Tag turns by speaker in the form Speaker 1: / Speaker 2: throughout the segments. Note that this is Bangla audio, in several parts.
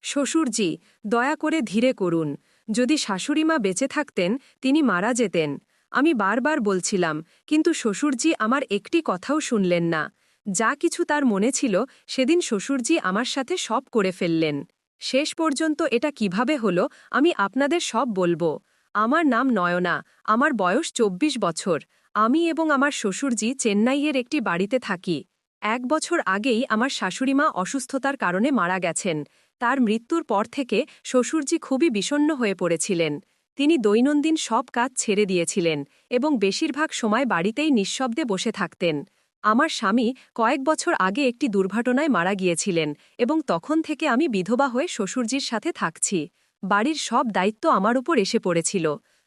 Speaker 1: শ্বশুরজি, দয়া করে ধীরে করুন। যদি শাশুড়িমা বেঁচে থাকতেন তিনি মারা যেতেন। আমি বারবার বলছিলাম, কিন্তু শ্বশুরজি আমার একটি কথাও শুনলেন না। যা কিছু তার মনে ছিল সেদিন শ্বশুরজি আমার সাথে সব করে ফেললেন। শেষ পর্যন্ত এটা কিভাবে হলো আমি আপনাদের সব বলবো। আমার নাম নয়না, আমার বয়স ২৪ বছর। আমি এবং আমার শ্বশুরজি চেন্নাইয়ের একটি বাড়িতে থাকি। ১ বছর আগেই আমার শাশুড়িমা অসুস্থতার কারণে মারা গেছেন। তার মৃত্যুর পর থেকে শ্বশুরজি খুবই বিষণ্ণ হয়ে পড়েছিলেন। তিনি দৈনন্দিন সব কাজ ছেড়ে দিয়েছিলেন এবং বেশিরভাগ সময় বাড়িতেই নিঃশব্দে বসে থাকতেন। আমার স্বামী কয়েক বছর আগে একটি দুর্ঘটনায় মারা গিয়েছিলেন এবং তখন থেকে আমি বিধবা হয়ে শ্বশুরজির সাথে থাকছি। বাড়ির সব দায়িত্ব আমার উপর এসে পড়েছিল।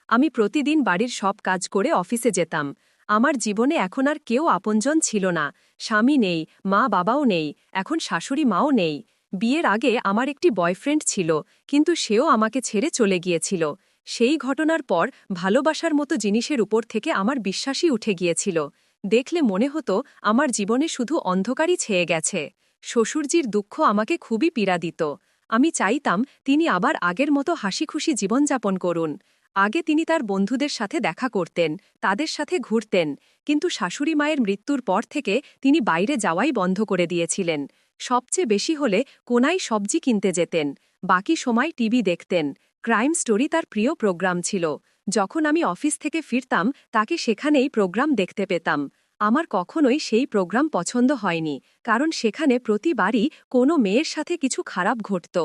Speaker 1: আমি প্রতিদিন বাড়ির সব কাজ করে অফিসে যেতাম। আমার জীবনে এখন আর কেউ আপনজন ছিল না। স্বামী নেই, মা বাবাও নেই, এখন শাশুড়ি মাও নেই। বিয়ের আগে আমার একটি বয়ফ্রেন্ড ছিল, কিন্তু সেও আমাকে ছেড়ে চলে গিয়েছিল। সেই ঘটনার পর ভালোবাসার মতো জিনিসের উপর থেকে আমার বিশ্বাসই উঠে গিয়েছিল। দেখলে মনে হতো আমার জীবনে শুধু অন্ধকারই ছেয়ে গেছে। শ্বশুরজির দুঃখ আমাকে খুবই পীড়া দিত। আমি চাইতাম তিনি আবার আগের মতো হাসিখুশি জীবনযাপন করুন। আগে তিনি তার বন্ধুদের সাথে দেখা করতেন, তাদের সাথে ঘুরতেন, কিন্তু শাশুড়ি মায়ের মৃত্যুর পর থেকে তিনি বাইরে যাওয়াই বন্ধ করে দিয়েছিলেন। সবচেয়ে বেশি হলে কোনায় সবজি কিনতে যেতেন, বাকি সময় টিভি দেখতেন। ক্রাইম স্টোরি তার প্রিয় প্রোগ্রাম ছিল। যখন আমি অফিস থেকে ফিরতাম তাকে সেখানেই প্রোগ্রাম দেখতে পেতাম। আমার কখনোই সেই প্রোগ্রাম পছন্দ হয়নি, কারণ সেখানে প্রতিবারই কোনো মেয়ের সাথে কিছু খারাপ ঘটত।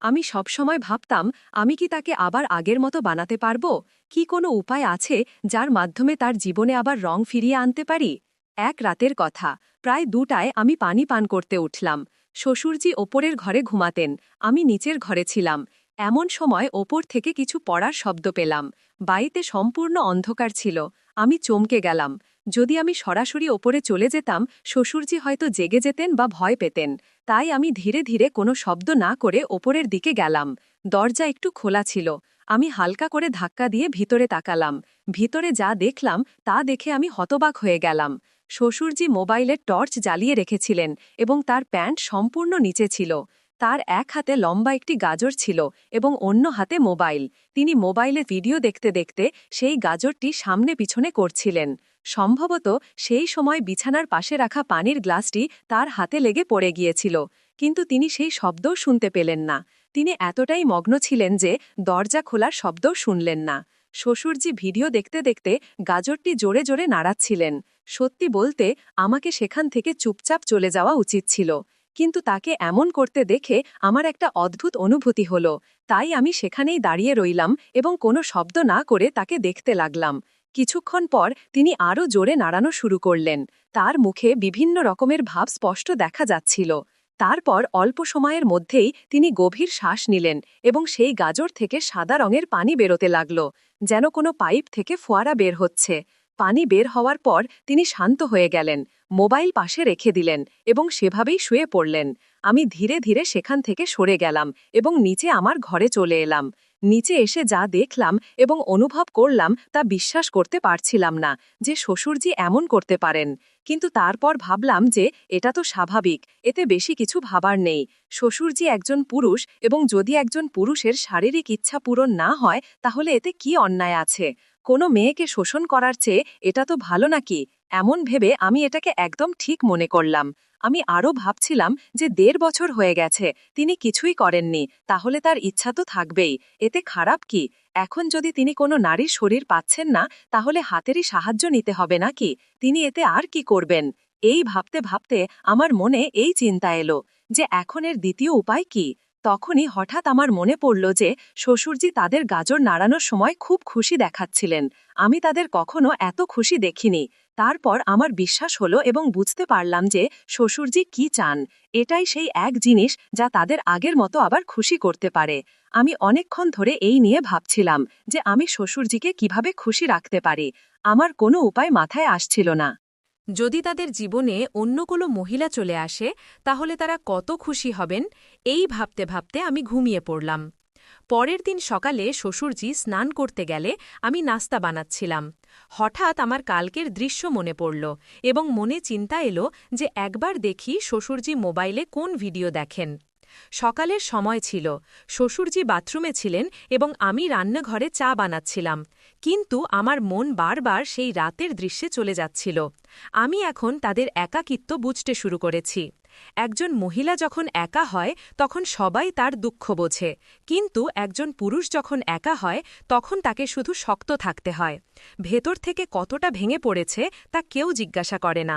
Speaker 1: আমি সবসময় ভাবতাম, আমি কি তাকে আবার আগের মতো বানাতে পারব? কি কোনো উপায় আছে যার মাধ্যমে তার জীবনে আবার রং ফিরিয়ে আনতে পারি? এক রাতের কথা, প্রায় ২টায় আমি পানি পান করতে উঠলাম। শ্বশুরজি ওপরের ঘরে ঘুমাতেন, আমি নিচের ঘরে ছিলাম। এমন সময় ওপর থেকে কিছু পড়ার শব্দ পেলাম। বাড়িতে সম্পূর্ণ অন্ধকার ছিল। আমি চমকে গেলাম। যদি আমি সরাসরি ওপরে চলে যেতাম শ্বশুরজি হয়তো জেগে যেতেন বা ভয় পেতেন। তাই আমি ধীরে ধীরে কোনো শব্দ না করে ওপরের দিকে গেলাম। দরজা একটু খোলা ছিল। আমি হালকা করে ধাক্কা দিয়ে ভিতরে তাকালাম। ভিতরে যা দেখলাম তা দেখে আমি হতবাক হয়ে গেলাম। শ্বশুরজি মোবাইলের টর্চ জ্বালিয়ে রেখেছিলেন এবং তার প্যান্ট সম্পূর্ণ নিচে ছিল। তার এক হাতে লম্বা একটি গাজর ছিল এবং অন্য হাতে মোবাইল। তিনি মোবাইলে ভিডিও দেখতে দেখতে সেই গাজরটি সামনে পিছনে করছিলেন। সম্ভবত সেই সময় বিছানার পাশে রাখা পানির গ্লাসটি তার হাতে লেগে পড়ে গিয়েছিল, কিন্তু তিনি সেই শব্দও শুনতে পেলেন না। তিনি এতটাই মগ্ন ছিলেন যে দরজা খোলার শব্দও শুনলেন না। শ্বশুরজি ভিডিও দেখতে দেখতে গাজরটি জোরে জোরে নাড়াচ্ছিলেন। সত্যি বলতে আমাকে সেখান থেকে চুপচাপ চলে যাওয়া উচিত ছিল, কিন্তু তাকে এমন করতে দেখে আমার একটা অদ্ভুত অনুভূতি হলো। তাই আমি সেখানেই দাঁড়িয়ে রইলাম এবং কোনো শব্দ না করে তাকে দেখতে লাগলাম। কিছুক্ষণ পর তিনি আরও জোরে নাড়ানো শুরু করলেন। তার মুখে বিভিন্ন রকমের ভাব স্পষ্ট দেখা যাচ্ছিল। তারপর অল্প সময়ের মধ্যেই তিনি গভীর শ্বাস নিলেন এবং সেই গাজর থেকে সাদা রঙের পানি বেরোতে লাগল, যেন কোনো পাইপ থেকে ফোয়ারা বের হচ্ছে। পানি বের হওয়ার পর তিনি শান্ত হয়ে গেলেন, মোবাইল পাশে রেখে দিলেন এবং সেভাবেই শুয়ে পড়লেন। আমি ধীরে ধীরে সেখান থেকে সরে গেলাম এবং নিচে আমার ঘরে চলে এলাম। নিচে এসে যা দেখলাম এবং অনুভব করলাম তা বিশ্বাস করতে পারছিলাম না যে শ্বশুরজি এমন করতে পারেন। কিন্তু তারপর ভাবলাম যে এটা তো স্বাভাবিক, এতে বেশি কিছু ভাবার নেই। শ্বশুরজি একজন পুরুষ এবং যদি একজন পুরুষের শারীরিক ইচ্ছা পূরণ না হয় তাহলে এতে কি অন্যায় আছে? কোনো মেয়েকে শোষণ করার চেয়ে এটা তো ভালো নাকি? এমন ভেবে আমি এটাকে একদম ঠিক মনে করলাম। আমি আরও ভাবছিলাম যে ১.৫ বছর হয়ে গেছে, তিনি কিছুই করেননি, তাহলে তার ইচ্ছা তো থাকবেই, এতে খারাপ কি? এখন যদি তিনি কোনো নারীর শরীর পাচ্ছেন না তাহলে হাতেরই সাহায্য নিতে হবে নাকি? তিনি এতে আর কি করবেন? এই ভাবতে ভাবতে আমার মনে এই চিন্তা এলো যে এখন এর দ্বিতীয় উপায় কি? তখনই হঠাৎ আমার মনে পড়ল যে শ্বশুরজি তাদের গাজর নাড়ানোর সময় খুব খুশি দেখাচ্ছিলেন। আমি তাদের কখনো এত খুশি দেখিনি। তারপর আমার বিশ্বাস হলো এবং বুঝতে পারলাম যে শ্বশুরজি কি চান। এটাই সেই এক জিনিস যা তাদের আগের মতো আবার খুশি করতে পারে। আমি অনেকক্ষণ ধরে এই নিয়ে ভাবছিলাম যে আমি শ্বশুরজিকে কিভাবে খুশি রাখতে পারি। আমার কোনো উপায় মাথায় আসছিল না।
Speaker 2: যদি তাদের জীবনে অন্য কোনো মহিলা চলে আসে তাহলে তারা কত খুশি হবেন, এই ভাবতে ভাবতে আমি ঘুমিয়ে পড়লাম। পরের দিন সকালে শ্বশুরজি স্নান করতে গেলে আমি নাস্তা বানাচ্ছিলাম। হঠাৎ আমার কালকের দৃশ্য মনে পড়ল এবং মনে চিন্তা এলো যে একবার দেখি শ্বশুরজি মোবাইলে কোন ভিডিও দেখেন। সকালের সময় ছিল, শ্বশুরজি বাথরুমে ছিলেন এবং আমি রান্নাঘরে চা বানাচ্ছিলাম, কিন্তু আমার মন বারবার সেই রাতের দৃশ্যে চলে যাচ্ছিল। আমি এখন তাদের একাকিত্ব বুঝতে শুরু করেছি। একজন মহিলা যখন একা হয় তখন সবাই তার দুঃখ বোঝে, কিন্তু একজন পুরুষ যখন একা হয় তখন তাকে শুধু শক্ত থাকতে হয়। ভেতর থেকে কতটা ভেঙে পড়েছে তা কেউ জিজ্ঞাসা করে না।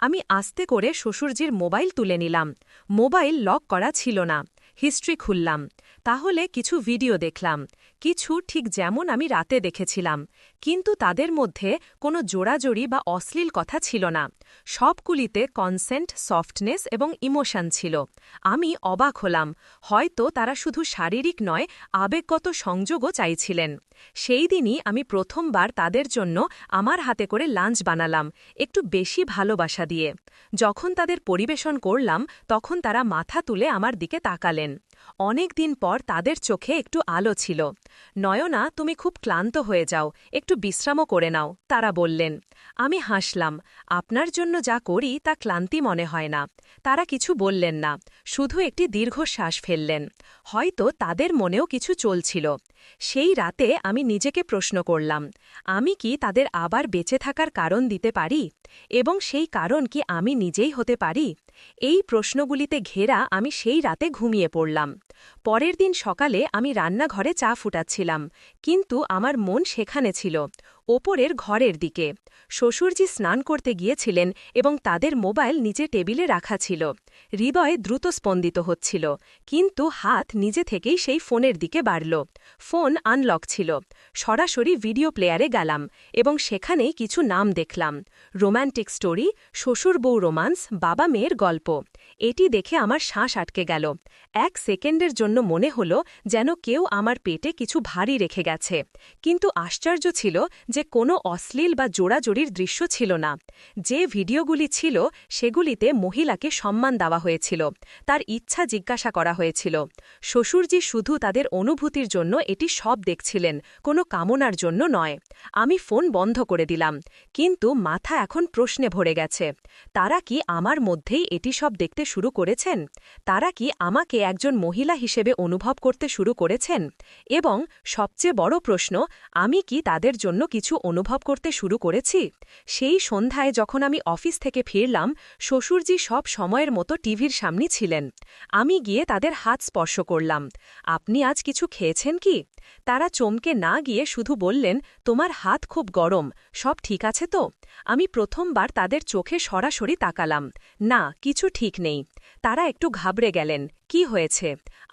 Speaker 2: আমি আস্তে করে শ্বশুরজির মোবাইল তুলে নিলাম। মোবাইল লক করা ছিল না। হিস্ট্রি খুললাম। তাহলে কিছু ভিডিও দেখলাম, কিছু ঠিক যেমন আমি রাতে দেখেছিলাম, কিন্তু তাদের মধ্যে কোনো জোড়াজড়ি বা অশ্লীল কথা ছিল না। সবগুলিতে কনসেন্ট, সফটনেস এবং ইমোশন ছিল। আমি অবাক হলাম, হয়তো তারা শুধু শারীরিক নয়, আবেগগত সংযোগও চাইছিলেন। সেই দিনই আমি প্রথমবার তাদের জন্য আমার হাতে করে লাঞ্চ বানালাম, একটু বেশি ভালোবাসা দিয়ে। যখন তাদের পরিবেশন করলাম তখন তারা মাথা তুলে আমার দিকে তাকালেন। অনেক দিন পর তাদের চোখে একটু আলো ছিল। নয়না, তুমি খুব ক্লান্ত হয়ে যাও, একটু বিশ্রামও করে নাও, তারা বললেন। আমি হাসলাম, আপনার জন্য যা করি তা ক্লান্তি মনে হয় না। তারা কিছু বললেন না, শুধু একটি দীর্ঘশ্বাস ফেললেন। হয়তো তাদের মনেও কিছু চলছিল। সেই রাতে আমি নিজেকে প্রশ্ন করলাম, আমি কি তাদের আবার বেঁচে থাকার কারণ দিতে পারি? এবং সেই কারণ কি আমি নিজেই হতে পারি? এই প্রশ্নগুলিতে ঘেরা আমি সেই রাতে ঘুমিয়ে পড়লাম। পরের দিন সকালে আমি রান্নাঘরে চা ফুটাচ্ছিলাম, কিন্তু আমার মন সেখানে ছিল, ওপরের ঘরের দিকে। শ্বশুরজি স্নান করতে গিয়েছিলেন এবং তাদের মোবাইল নিচে টেবিলে রাখা ছিল। হৃদয় দ্রুত স্পন্দিত হচ্ছিল, কিন্তু হাত নিজে থেকেই সেই ফোনের দিকে বাড়ল। ফোন আনলক ছিল। সরাসরি ভিডিও প্লেয়ারে গেলাম এবং সেখানেই কিছু নাম দেখলাম। রোম্যান্টিক স্টোরি, শ্বশুর বউ রোমান্স, বাবা মেয়ের গল্প। এটি দেখে আমার শ্বাস আটকে গেল। 1 সেকেন্ডের জন্য মনে হলো যেন কেউ আমার পেটে কিছু ভারী রেখে গেছে। কিন্তু আশ্চর্য ছিল যে কোনো অশ্লীল বা জোড়াজড়ির দৃশ্য ছিল না। যে ভিডিওগুলি ছিল সেগুলিতে মহিলাকে সম্মান দেওয়া হয়েছিল, তার ইচ্ছা জিজ্ঞাসা করা হয়েছিল। শ্বশুরজি শুধু তাদের অনুভূতির জন্য এটি সব দেখছিলেন, কোনো কামনার জন্য নয়। আমি ফোন বন্ধ করে দিলাম, কিন্তু মাথা এখন প্রশ্নে ভরে গেছে। তারা কি আমার মধ্যেই এটি সব দেখতে শুরু করেছেন? তারা কি আমাকে একজন মহিলা হিসেবে অনুভব করতে শুরু করেছেন? এবং সবচেয়ে বড় প্রশ্ন, আমি কি তাদের জন্য কিছু অনুভব করতে শুরু করেছি? সেই সন্ধ্যায় যখন আমি অফিস থেকে ফিরলাম, শ্বশুরজি সব সময়ের মতো টিভির সামনে ছিলেন। আমি গিয়ে তাদের হাত স্পর্শ করলাম। আপনি আজ কিছু খেয়েছেন কি? তারা চমকে না গিয়ে শুধু বললেন, তোমার হাত খুব গরম, সব ঠিক আছে তো? আমি প্রথমবার তাদের চোখে সরাসরি তাকালাম। না, কিছু ঠিক নেই। তারা একটু ঘাবড়ে গেলেন। কি হয়েছে?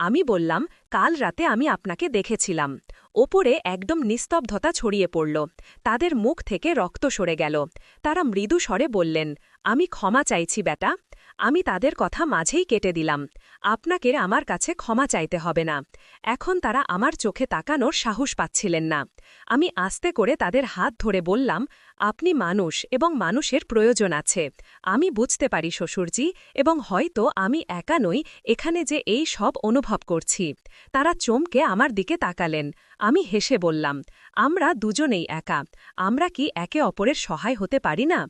Speaker 2: আমি বললাম, কাল রাতে আমি আপনাকে দেখেছিলাম। ওপরে একদম নিস্তব্ধতা ছড়িয়ে পড়ল। তাদের মুখ থেকে রক্ত সরে গেল। তারা মৃদু স্বরে বললেন, আমি ক্ষমা চাইছি বেটা। আমি তাদের কথা মাঝেই কেটে দিলাম। আপনাকে আমার কাছে ক্ষমা চাইতে হবে না। এখন তারা আমার চোখে তাকানোর সাহস পাচ্ছিলেন না। আমি আস্তে করে তাদের হাত ধরে বললাম, আপনি মানুষ এবং মানুষের প্রয়োজন আছে। আমি বুঝতে পারি শ্বশুরজি, এবং হয়তো আমি একা নই এখানে যে এই সব অনুভব করছি। তারা চমকে আমার দিকে তাকালেন। আমি হেসে বললাম, আমরা দুজনেই একা। আমরা কি একে অপরের সহায় হতে পারি না?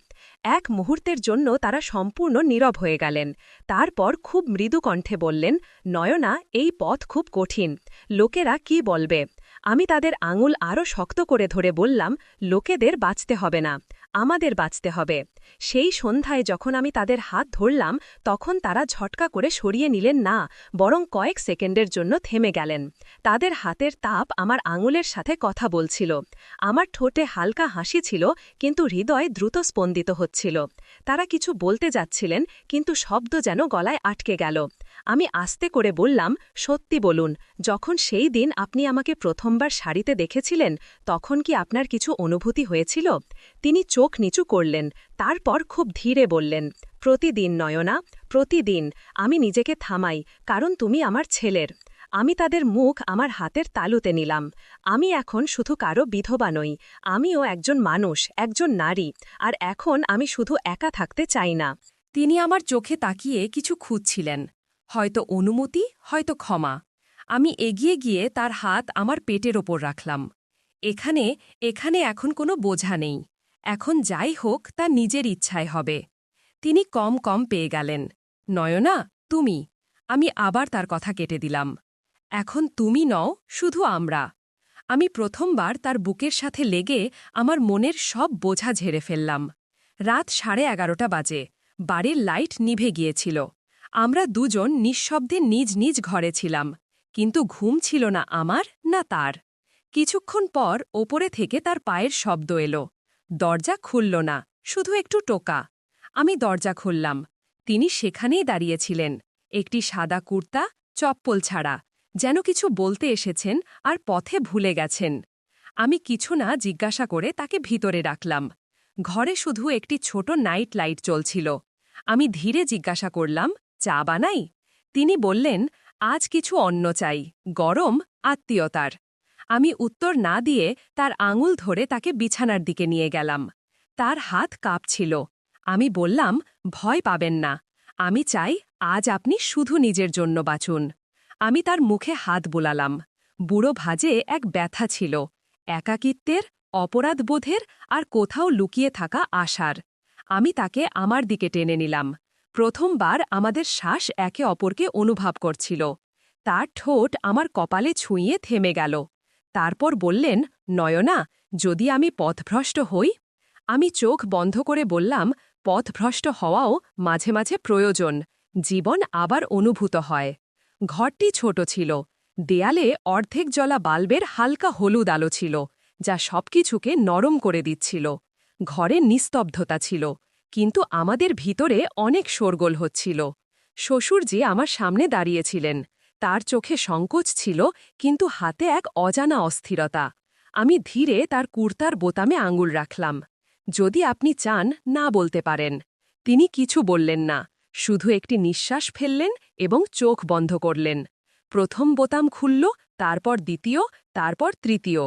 Speaker 2: এক মুহূর্তের জন্য তারা সম্পূর্ণ নীরব হয়ে গেলেন। তারপর খুব মৃদু কণ্ঠে বললেন, নয়না, এই পথ খুব কঠিন। লোকেরা কি বলবে? আমি তাদের আঙুল আরও শক্ত করে ধরে বললাম, লোকেদের বাঁচতে হবে না, আমাদের বাঁচতে হবে। সেই সন্ধ্যায় যখন আমি তাদের হাত ধরলাম তখন তারা ঝটকা করে সরিয়ে নিলেন না, বরং কয়েক সেকেন্ডের জন্য থেমে গেলেন। তাদের হাতের তাপ আমার আঙুলের সাথে কথা বলছিল। আমার ঠোঁটে হালকা হাসি ছিল, কিন্তু হৃদয় দ্রুত স্পন্দিত হচ্ছিল। তারা কিছু বলতে যাচ্ছিলেন, কিন্তু শব্দ যেন গলায় আটকে গেল। আমি আস্তে করে বললাম, সত্যি বলুন, যখন সেই দিন আপনি আমাকে প্রথমবার শাড়িতে দেখেছিলেন তখন কি আপনার কিছু অনুভূতি হয়েছিল? তিনি চোখ নিচু করলেন, তারপর খুব ধীরে বললেন, প্রতিদিন নয়না, প্রতিদিন। আমি নিজেকে থামাই, কারণ তুমি আমার ছেলের। আমি তাদের মুখ আমার হাতের তালুতে নিলাম। আমি এখন শুধু কারো বিধবা নই, আমিও একজন মানুষ, একজন নারী, আর এখন আমি শুধু একা থাকতে চাই না।
Speaker 1: তিনি আমার চোখে তাকিয়ে কিছু খুঁজছিলেন, হয়তো অনুমতি, হয়তো ক্ষমা। আমি এগিয়ে গিয়ে তার হাত আমার পেটের ওপর রাখলাম। এখানে এখানে এখন কোনো বোঝা নেই। এখন যাই হোক তা নিজের ইচ্ছায় হবে। তিনি কম কম পেয়ে গেলেন। নয়না, তুমি। আমি আবার তার কথা কেটে দিলাম। এখন তুমি নও, শুধু আমরা। আমি প্রথমবার তার বুকের সাথে লেগে আমার মনের সব বোঝা ঝেড়ে ফেললাম। রাত 11:30 বাজে, বাড়ির লাইট নিভে গিয়েছিল। আমরা দুজন নিঃশব্দে নিজ নিজ ঘরে ছিলাম, কিন্তু ঘুম ছিল না আমার না তার। কিছুক্ষণ পর ওপরে থেকে তার পায়ের শব্দ এলো। দরজা খুলল না, শুধু একটু টোকা। আমি দরজা খুললাম। তিনি সেখানেই দাঁড়িয়েছিলেন, একটি সাদা কুর্তা, চপ্পল ছাড়া, যেন কিছু বলতে এসেছেন আর পথে ভুলে গেছেন। আমি কিছু না জিজ্ঞাসা করে তাকে ভিতরে রাখলাম। ঘরে শুধু একটি ছোট নাইট লাইট চলছিল। আমি ধীরে জিজ্ঞাসা করলাম, চা বানাই? তিনি বললেন, আজ কিছু অন্য চাই, গরম, আত্মীয়তার। আমি উত্তর না দিয়ে তার আঙুল ধরে তাকে বিছানার দিকে নিয়ে গেলাম। তার হাত কাঁপছিল। আমি বললাম, ভয় পাবেন না। আমি চাই আজ আপনি শুধু নিজের জন্য বাঁচুন। আমি তার মুখে হাত বুলালাম। বুড়ো ভাঁজে এক ব্যথা ছিল, একাকিত্বের, অপরাধবোধের আর কোথাও লুকিয়ে থাকা আশার। আমি তাকে আমার দিকে টেনে নিলাম। প্রথমবার আমাদের শ্বাস একে অপরকে অনুভব করছিল। তার ঠোঁট আমার কপালে ছুঁয়ে থেমে গেল। তারপর বললেন, নয়না, যদি আমি পথভ্রষ্ট হই? আমি চোখ বন্ধ করে বললাম, পথভ্রষ্ট হওয়াও মাঝে মাঝে প্রয়োজন, জীবন আবার অনুভূত হয়। ঘরটি ছোট ছিল। দেয়ালে অর্ধেক জ্বলা বাল্বের হালকা হলুদ আলো ছিল, যা সবকিছুকে নরম করে দিচ্ছিল। ঘরে নিস্তব্ধতা ছিল, কিন্তু আমাদের ভিতরে অনেক শোরগোল হচ্ছিল। শ্বশুরজি আমার সামনে দাঁড়িয়েছিলেন। তার চোখে সংকোচ ছিল, কিন্তু হাতে এক অজানা অস্থিরতা। আমি ধীরে তার কুর্তার বোতামে আঙুল রাখলাম। যদি আপনি চান, না বলতে পারেন। তিনি কিছু বললেন না, শুধু একটি নিঃশ্বাস ফেললেন এবং চোখ বন্ধ করলেন। প্রথম বোতাম খুলল, তারপর দ্বিতীয়, তারপর তৃতীয়।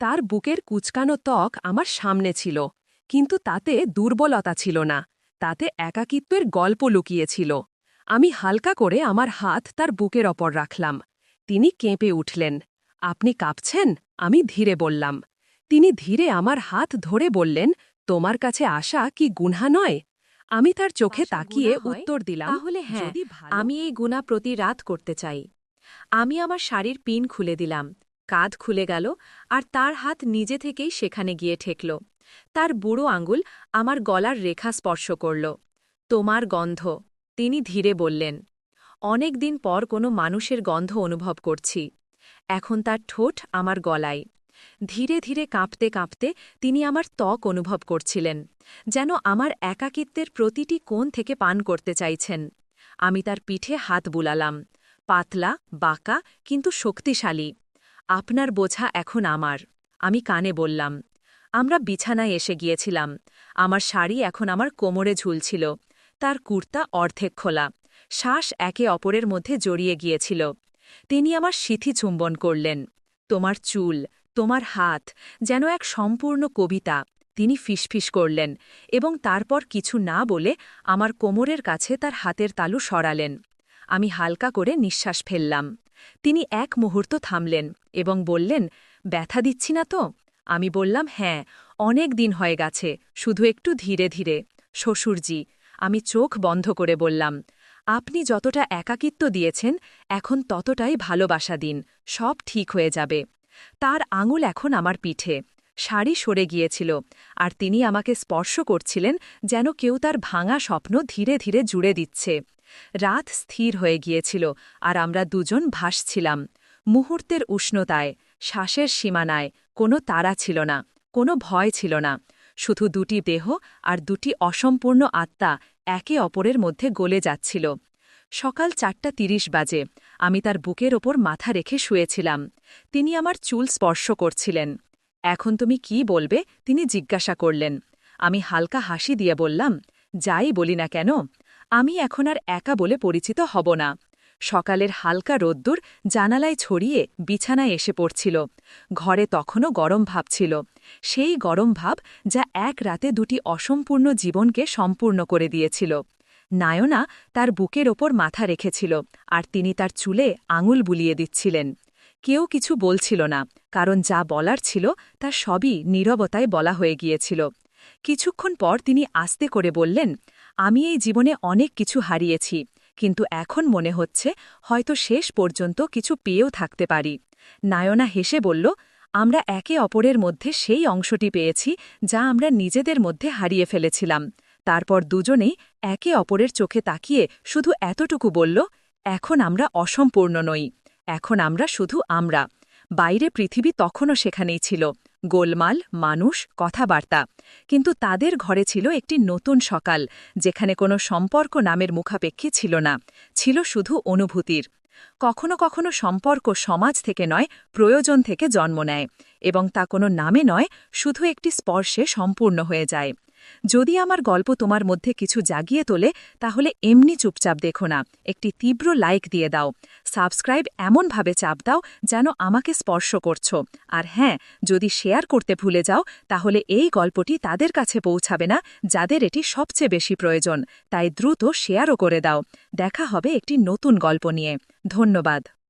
Speaker 1: তার বুকের কুচকানো ত্বক আমার সামনে ছিল, কিন্তু তাতে দুর্বলতা ছিল না, তাতে একাকিত্বের গল্প লুকিয়েছিল। আমি হালকা করে আমার হাত তার বুকের ওপর রাখলাম। তিনি কেঁপে উঠলেন। আপনি কাঁপছেন? আমি ধীরে বললাম। তিনি ধীরে আমার হাত ধরে বললেন, তোমার কাছে আসা কি গুনহা নয়? আমি তার চোখে
Speaker 2: আশা
Speaker 1: তাকিয়ে
Speaker 2: গুনাহ হয়?
Speaker 1: উত্তর দিলাম,
Speaker 2: তাহলে হ্যাঁ,
Speaker 1: যদি ভালো
Speaker 2: আমি এই গুণা প্রতি রাত করতে চাই। আমি আমার শাড়ির পিন খুলে দিলাম। কাঁধ খুলে গেল, আর তার হাত নিজে থেকেই সেখানে গিয়ে ঠেকল। তার বুড়ো আঙুল আমার গলার রেখা স্পর্শ করল। তোমার গন্ধ, তিনি ধীরে বললেন। অনেক দিন পর কোনো মানুষের গন্ধ অনুভব করছি। এখন তার ঠোঁট আমার গলায়। ধীরে ধীরে কাঁপতে কাঁপতে তিনি আমার ত্বক অনুভব করছিলেন, যেন আমার একাকিত্বের প্রতিটি কোণ থেকে পান করতে চাইছেন। আমি তার পিঠে হাত বুলালাম, পাতলা, বাঁকা, কিন্তু শক্তিশালী। আপনার বোঝা এখন আমার, আমি কানে বললাম। আমরা বিছানায় এসে গিয়েছিলাম। আমার শাড়ি এখন আমার কোমরে ঝুলছিল, তার কুর্তা অর্ধেক খোলা। শ্বাস একে অপরের মধ্যে জড়িয়ে গিয়েছিল। তিনি আমার সিথি চুম্বন করলেন। তোমার চুল, তোমার হাত, যেন এক সম্পূর্ণ কবিতা। তিনি ফিসফিস করলেন এবং তারপর কিছু না বলে আমার কোমরের কাছে তার হাতের তালু সরালেন। আমি হালকা করে নিঃশ্বাস ফেললাম। তিনি এক মুহূর্ত থামলেন এবং বললেন, ব্যথা দিচ্ছি না তো? আমি বললাম, হ্যাঁ, অনেক দিন হয়ে গেছে, শুধু একটু ধীরে ধীরে। শ্বশুরজি, আমি চোখ বন্ধ করে বললাম, আপনি যতটা একাকিত্ব দিয়েছেন, এখন ততটাই ভালোবাসা দিন, সব ঠিক হয়ে যাবে। তার আঙুল এখন আমার পিঠে। শাড়ি সরে গিয়েছিল, আর তিনি আমাকে স্পর্শ করছিলেন, যেন কেউ তার ভাঙা স্বপ্ন ধীরে ধীরে জুড়ে দিচ্ছে। রাত স্থির হয়ে গিয়েছিল, আর আমরা দুজন ভাসছিলাম মুহূর্তের উষ্ণতায়, শ্বাসের সীমানায়। কোনো তাড়া ছিল না, কোনো ভয় ছিল না, শুধু দুটি দেহ আর দুটি অসম্পূর্ণ আত্মা একে অপরের মধ্যে গলে যাচ্ছিল। সকাল 4:30 বাজে। আমি তার বুকের ওপর মাথা রেখে শুয়েছিলাম। তিনি আমার চুল স্পর্শ করছিলেন। এখন তুমি কি বলবে? তিনি জিজ্ঞাসা করলেন। আমি হালকা হাসি দিয়ে বললাম, যাই বলি না কেন, আমি এখন আর একা বলে পরিচিত হব না। সকালের হালকা রোদ্দুর জানালায় ছড়িয়ে বিছানায় এসে পড়ছিল। ঘরে তখনও গরম ভাব ছিল, সেই গরম ভাব যা এক রাতে দুটি অসম্পূর্ণ জীবনকে সম্পূর্ণ করে দিয়েছিল। নায়না তার বুকের ওপর মাথা রেখেছিল, আর তিনি তার চুলে আঙুল বুলিয়ে দিচ্ছিলেন। কেউ কিছু বলছিল না, কারণ যা বলার ছিল তা সবই নীরবতায় বলা হয়ে গিয়েছিল। কিছুক্ষণ পর তিনি আস্তে করে বললেন, আমি এই জীবনে অনেক কিছু হারিয়েছি,
Speaker 1: কিন্তু এখন মনে হচ্ছে হয়তো শেষ পর্যন্ত কিছু পেয়েও থাকতে পারি। নায়না হেসে বলল, আমরা একে অপরের মধ্যে সেই অংশটি পেয়েছি যা আমরা নিজেদের মধ্যে হারিয়ে ফেলেছিলাম। তারপর দুজনেই একে অপরের চোখে তাকিয়ে শুধু এতটুকু বলল, এখন আমরা অসম্পূর্ণ নই, এখন আমরা শুধু আমরা। বাইরে পৃথিবী তখনও সেখানেই ছিল, গোলমাল, মানুষ, কথাবার্তা। কিন্তু তাদের ঘরে ছিল একটি নতুন সকাল, যেখানে কোনো সম্পর্ক নামের মুখাপেক্ষী ছিল না, ছিল শুধু অনুভূতির। কখনো কখনো সম্পর্ক সমাজ থেকে নয়, প্রয়োজন থেকে জন্ম নেয়, এবং তা কোনো নামে নয়, শুধু একটি স্পর্শে সম্পূর্ণ হয়ে যায়। যদি আমার গল্প তোমার মধ্যে কিছু জাগিয়ে তোলে, তাহলে এমনি চুপচাপ দেখো না, একটি তীব্র লাইক দিয়ে দাও, সাবস্ক্রাইব এমনভাবে চাপ দাও যেন আমাকে স্পর্শ করছো। আর হ্যাঁ, যদি শেয়ার করতে ভুলে যাও, তাহলে এই গল্পটি তাদের কাছে পৌঁছাবে না যাদের এটি সবচেয়ে বেশি প্রয়োজন। তাই দ্রুত শেয়ারও করে দাও। দেখা হবে একটি নতুন গল্প নিয়ে। ধন্যবাদ।